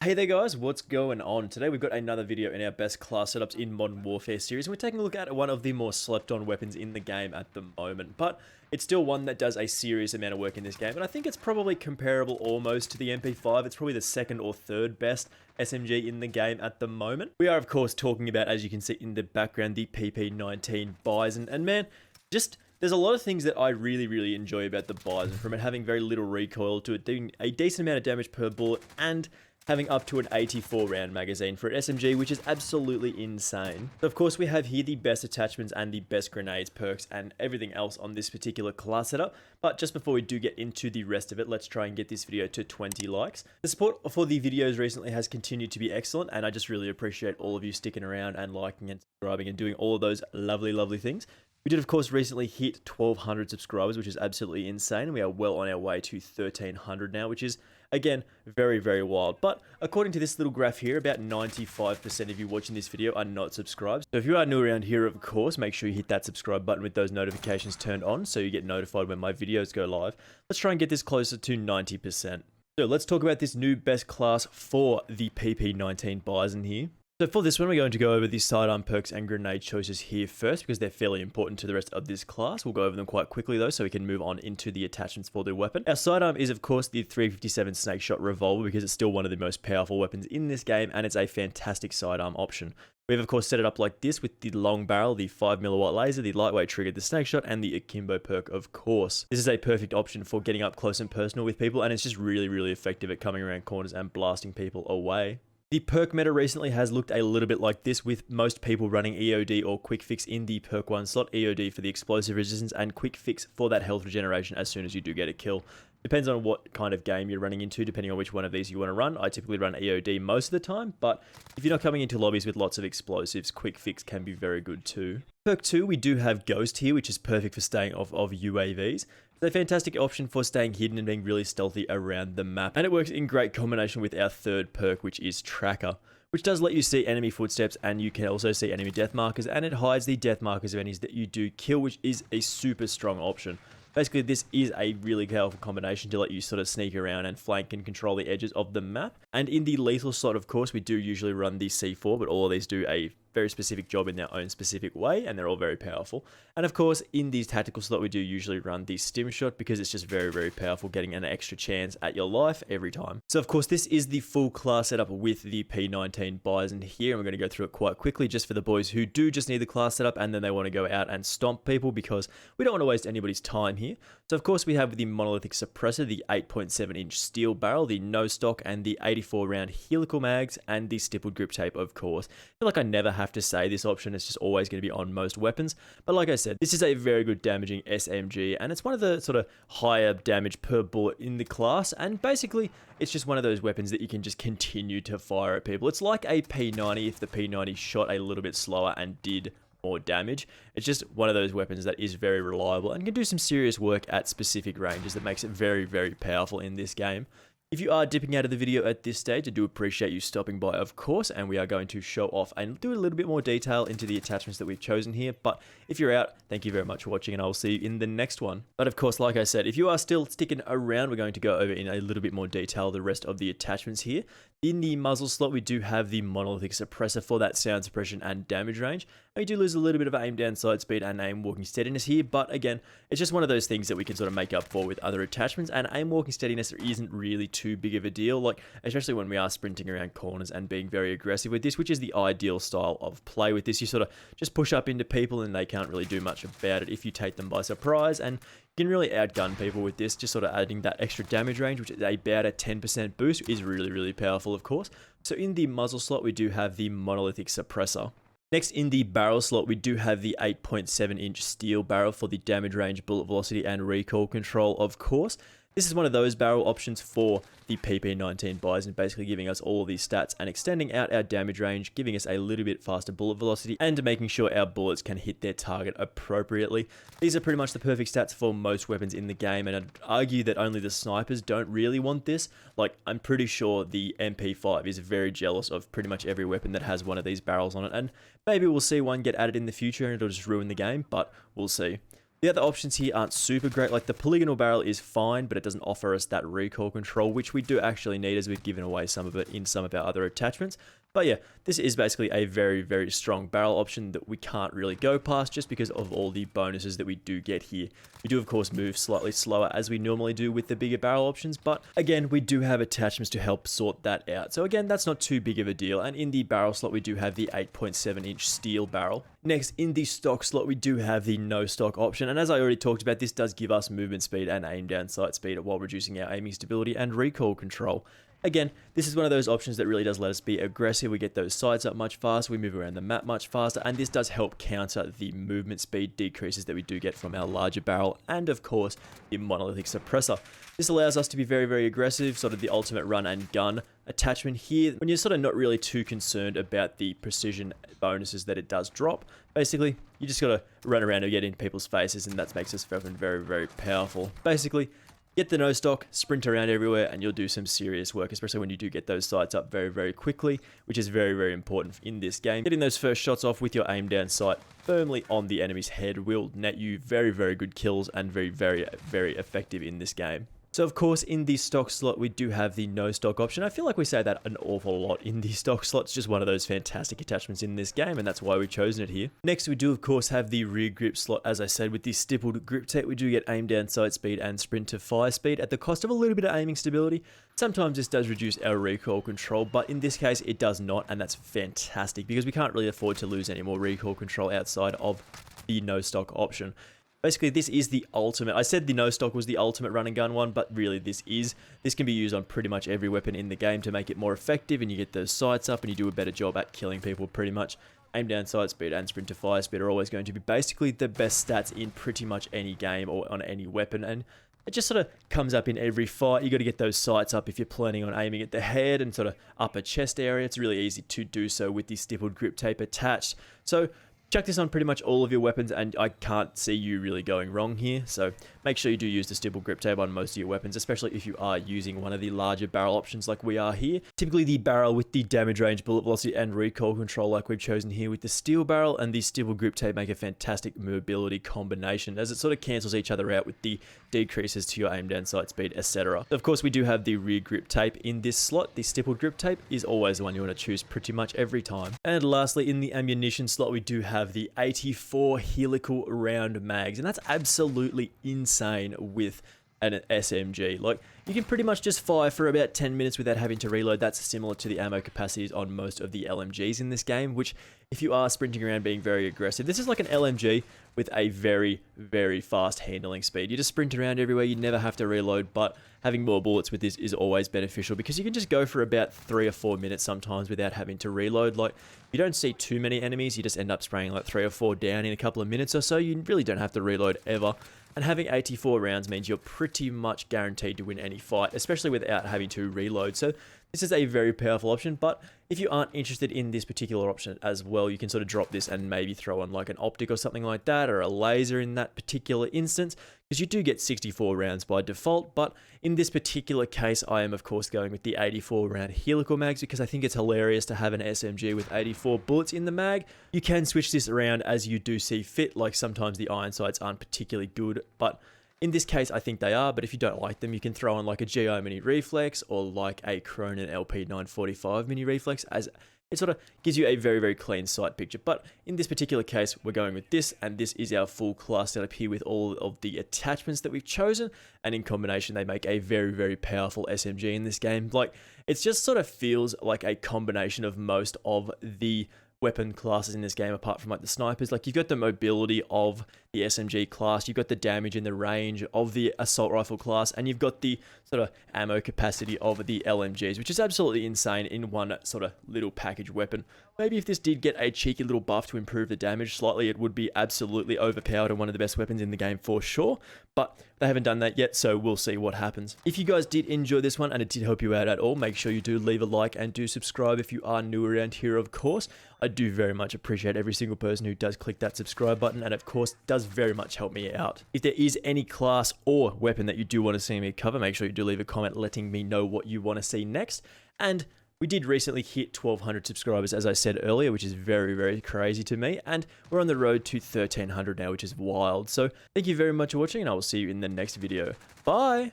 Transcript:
Hey there guys, what's going on? Today we've got another video in our best class setups in Modern Warfare series, and we're taking a look at one of the more slept on weapons in the game at the moment, but it's still one that does a serious amount of work in this game, and I think it's probably comparable almost to the MP5. It's probably the second or third best SMG in the game at the moment. We are of course talking about, as you can see in the background, the PP19 Bizon, and man, there's a lot of things that I really enjoy about the Bizon, from it having very little recoil to it doing a decent amount of damage per bullet and having up to an 84 round magazine for an SMG, which is absolutely insane. Of course, we have here the best attachments and the best grenades, perks, and everything else on this particular class setup. But just before we do get into the rest of it, let's try and get this video to 20 likes. The support for the videos recently has continued to be excellent, and I just really appreciate all of you sticking around and liking and subscribing and doing all of those lovely things. We did, of course, recently hit 1,200 subscribers, which is absolutely insane. We are well on our way to 1,300 now, which is, again, very wild. But according to this little graph here, about 95% of you watching this video are not subscribed. So if you are new around here, of course, make sure you hit that subscribe button with those notifications turned on so you get notified when my videos go live. Let's try and get this closer to 90%. So let's talk about this new best class for the PP19 Bizon here. So for this one, we're going to go over the sidearm perks and grenade choices here first, because they're fairly important to the rest of this class. We'll go over them quite quickly though, so we can move on into the attachments for the weapon. Our sidearm is of course the 357 snake shot revolver, because it's still one of the most powerful weapons in this game, and it's a fantastic sidearm option. We've of course set it up like this with the long barrel, the 5mm laser, the lightweight trigger, the snake shot, and the akimbo perk of course. This is a perfect option for getting up close and personal with people, and it's just really effective at coming around corners and blasting people away. The perk meta recently has looked a little bit like this, with most people running EOD or Quick Fix in the perk 1 slot. EOD for the explosive resistance and Quick Fix for that health regeneration as soon as you do get a kill. Depends on what kind of game you're running into, depending on which one of these you want to run. I typically run EOD most of the time, but if you're not coming into lobbies with lots of explosives, Quick Fix can be very good too. Perk 2, we do have Ghost here, which is perfect for staying off of UAVs. It's a fantastic option for staying hidden and being really stealthy around the map, and it works in great combination with our third perk, which is Tracker, which does let you see enemy footsteps, and you can also see enemy death markers, and it hides the death markers of enemies that you do kill, which is a super strong option. Basically, this is a really powerful combination to let you sort of sneak around and flank and control the edges of the map. And in the lethal slot, of course, we do usually run the C4, but all of these do a very specific job in their own specific way, and they're all very powerful. And of course, in these tactical slot, we do usually run the stim shot, because it's just very powerful, getting an extra chance at your life every time. So of course, this is the full class setup with the P19 Bizon here, and we're going to go through it quite quickly just for the boys who do just need the class setup and then they want to go out and stomp people, because we don't want to waste anybody's time here. So of course, we have the monolithic suppressor, the 8.7-inch steel barrel, the no stock, and the 84 round helical mags, and the stippled grip tape, of course. I feel like I never have to say this option, it's just always going to be on most weapons, but like I said, this is a very good damaging SMG, and it's one of the sort of higher damage per bullet in the class, and basically it's just one of those weapons that you can just continue to fire at people. It's like a P90 if the P90 shot a little bit slower and did more damage. It's just one of those weapons that is very reliable and can do some serious work at specific ranges that makes it very powerful in this game. If you are dipping out of the video at this stage, I do appreciate you stopping by, of course, and we are going to show off and do a little bit more detail into the attachments that we've chosen here. But if you're out, thank you very much for watching, and I will see you in the next one. But of course, like I said, if you are still sticking around, we're going to go over in a little bit more detail the rest of the attachments here. In the muzzle slot, we do have the monolithic suppressor for that sound suppression and damage range. And we do lose a little bit of aim down sight speed and aim walking steadiness here, but again, it's just one of those things that we can sort of make up for with other attachments, and aim walking steadiness isn't really too big of a deal, like especially when we are sprinting around corners and being very aggressive with this, which is the ideal style of play with this. You sort of just push up into people and they can't really do much about it if you take them by surprise, and you can really outgun people with this. Just sort of adding that extra damage range, which is about a 10% boost, is really powerful, of course. So in the muzzle slot, we do have the monolithic suppressor. Next, in the barrel slot, we do have the 8.7-inch steel barrel for the damage range, bullet velocity, and recoil control, of course. This is one of those barrel options for the PP19 Bizon, basically giving us all of these stats and extending out our damage range, giving us a little bit faster bullet velocity, and making sure our bullets can hit their target appropriately. These are pretty much the perfect stats for most weapons in the game, and I'd argue that only the snipers don't really want this. Like, I'm pretty sure the MP5 is very jealous of pretty much every weapon that has one of these barrels on it, and maybe we'll see one get added in the future and it'll just ruin the game, but we'll see. The other options here aren't super great. Like the polygonal barrel is fine, but it doesn't offer us that recoil control, which we do actually need as we've given away some of it in some of our other attachments. But yeah, this is basically a very, very strong barrel option that we can't really go past just because of all the bonuses that we do get here. We do, of course, move slightly slower as we normally do with the bigger barrel options, but again, we do have attachments to help sort that out. So again, that's not too big of a deal. And in the barrel slot, we do have the 8.7-inch steel barrel. Next, in the stock slot, we do have the no stock option. And as I already talked about, this does give us movement speed and aim down sight speed while reducing our aiming stability and recoil control. Again, this is one of those options that really does let us be aggressive. We get those sights up much faster, we move around the map much faster, and this does help counter the movement speed decreases that we do get from our larger barrel, and of course, the monolithic suppressor. This allows us to be very, very aggressive, sort of the ultimate run and gun attachment here, when you're sort of not really too concerned about the precision bonuses that it does drop. Basically, you just gotta run around and get in people's faces, and that makes this weapon very, very powerful. Basically, get the no stock, sprint around everywhere, and you'll do some serious work, especially when you do get those sights up very, very quickly, which is very, very important in this game. Getting those first shots off with your aim down sight firmly on the enemy's head will net you very, very good kills and very, very effective in this game. So of course, in the stock slot, we do have the no stock option. I feel like we say that an awful lot in the stock slot. It's just one of those fantastic attachments in this game, and that's why we've chosen it here. Next, we do of course have the rear grip slot. As I said, with the stippled grip tape, we do get aim down sight speed and sprint to fire speed at the cost of a little bit of aiming stability. Sometimes this does reduce our recoil control, but in this case, it does not, and that's fantastic because we can't really afford to lose any more recoil control outside of the no stock option. Basically, this is the ultimate. I said the no stock was the ultimate run and gun one, but really this can be used on pretty much every weapon in the game to make it more effective, and you get those sights up and you do a better job at killing people pretty much. Aim down sight speed and sprint to fire speed are always going to be basically the best stats in pretty much any game or on any weapon, and it just sort of comes up in every fight. You got to get those sights up if you're planning on aiming at the head and sort of upper chest area. It's really easy to do so with the stippled grip tape attached. So chuck this on pretty much all of your weapons, and I can't see you really going wrong here. So make sure you do use the stipple grip tape on most of your weapons, especially if you are using one of the larger barrel options like we are here. Typically the barrel with the damage range, bullet velocity, and recoil control like we've chosen here with the steel barrel, and the stipple grip tape make a fantastic mobility combination as it sort of cancels each other out with the decreases to your aim down sight speed, etc. Of course, we do have the rear grip tape in this slot. The stippled grip tape is always the one you want to choose pretty much every time. And lastly, in the ammunition slot, we do have the 84 helical round mags, and that's absolutely insane with an SMG. Like, you can pretty much just fire for about 10 minutes without having to reload. That's similar to the ammo capacities on most of the LMGs in this game, which if you are sprinting around being very aggressive, this is like an LMG with a very, very fast handling speed. You just sprint around everywhere, you never have to reload, but having more bullets with this is always beneficial because you can just go for about 3 or 4 minutes sometimes without having to reload. Like, you don't see too many enemies, you just end up spraying like 3 or 4 down in a couple of minutes or so. You really don't have to reload ever. And having 84 rounds means you're pretty much guaranteed to win any fight, especially without having to reload. So this is a very powerful option, but if you aren't interested in this particular option as well, you can sort of drop this and maybe throw on like an optic or something like that, or a laser in that particular instance, because you do get 64 rounds by default. But in this particular case, I am of course going with the 84 round helical mags because I think it's hilarious to have an SMG with 84 bullets in the mag. You can switch this around as you do see fit, like sometimes the iron sights aren't particularly good, but in this case, I think they are, but if you don't like them, you can throw on like a GI Mini Reflex or like a Cronin LP945 Mini Reflex, as it sort of gives you a very, very clean sight picture. But in this particular case, we're going with this, and this is our full class setup here with all of the attachments that we've chosen, and in combination, they make a very, very powerful SMG in this game. Like, it just sort of feels like a combination of most of the weapon classes in this game, apart from like the snipers. Like, you've got the mobility of the SMG class, you've got the damage and the range of the assault rifle class, and you've got the sort of ammo capacity of the LMGs, which is absolutely insane in one sort of little package weapon. Maybe if this did get a cheeky little buff to improve the damage slightly, it would be absolutely overpowered and one of the best weapons in the game for sure, but they haven't done that yet, so we'll see what happens. If you guys did enjoy this one and it did help you out at all, make sure you do leave a like and do subscribe if you are new around here, of course. I do very much appreciate every single person who does click that subscribe button, and of course does very much help me out. If there is any class or weapon that you do want to see me cover, make sure you do leave a comment letting me know what you want to see next. And We did recently hit 1,200 subscribers, as I said earlier, which is very, very crazy to me. And we're on the road to 1,300 now, which is wild. So thank you very much for watching, and I will see you in the next video. Bye!